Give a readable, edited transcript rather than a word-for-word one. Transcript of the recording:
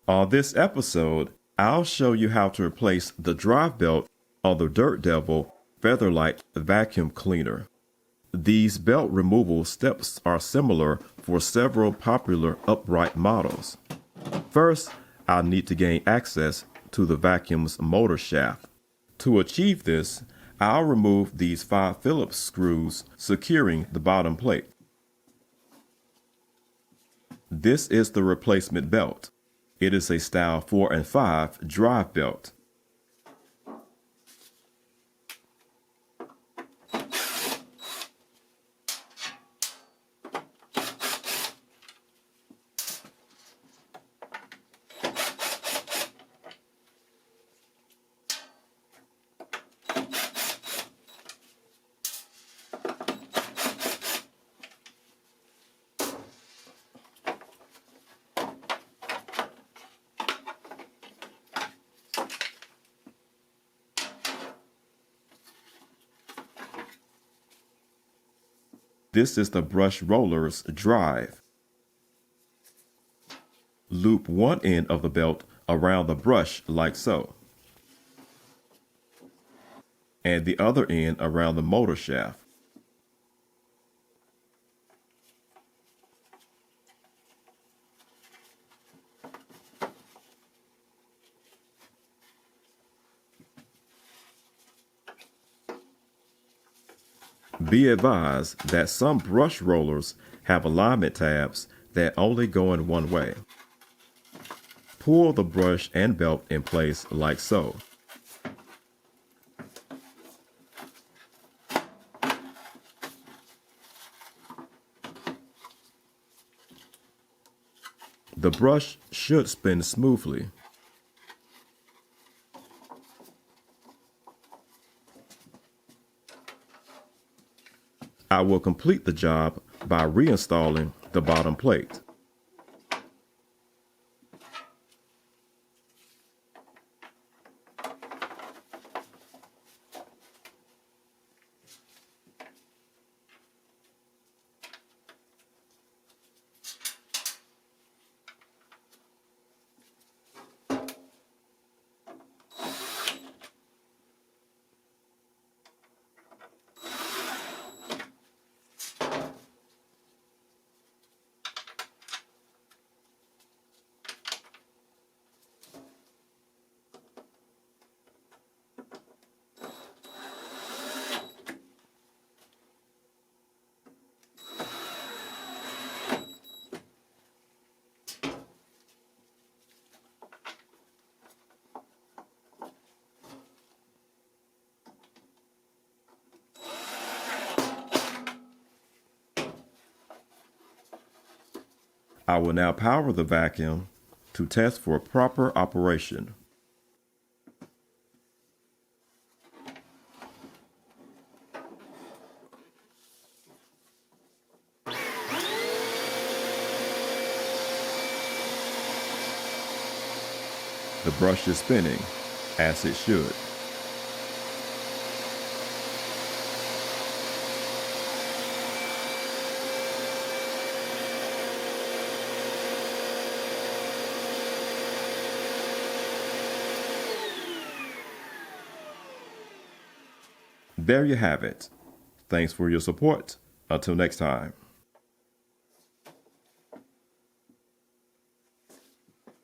On this episode, I'll show you how to replace the drive belt on the Dirt Devil Featherlite vacuum cleaner. These belt removal steps are similar for several popular upright models. First, I'll need to gain access to the vacuum's motor shaft. To achieve this, I'll remove these 5 Phillips screws securing the bottom plate. This is the replacement belt. It is a style 4 and 5 drive belt. This is the brush roller's drive. Loop one end of the belt around the brush like so, and the other end around the motor shaft. Be advised that some brush rollers have alignment tabs that only go in one way. Pull the brush and belt in place like so. The brush should spin smoothly. I will complete the job by reinstalling the bottom plate. I will now power the vacuum to test for proper operation. The brush is spinning, as it should. There you have it. Thanks for your support. Until next time.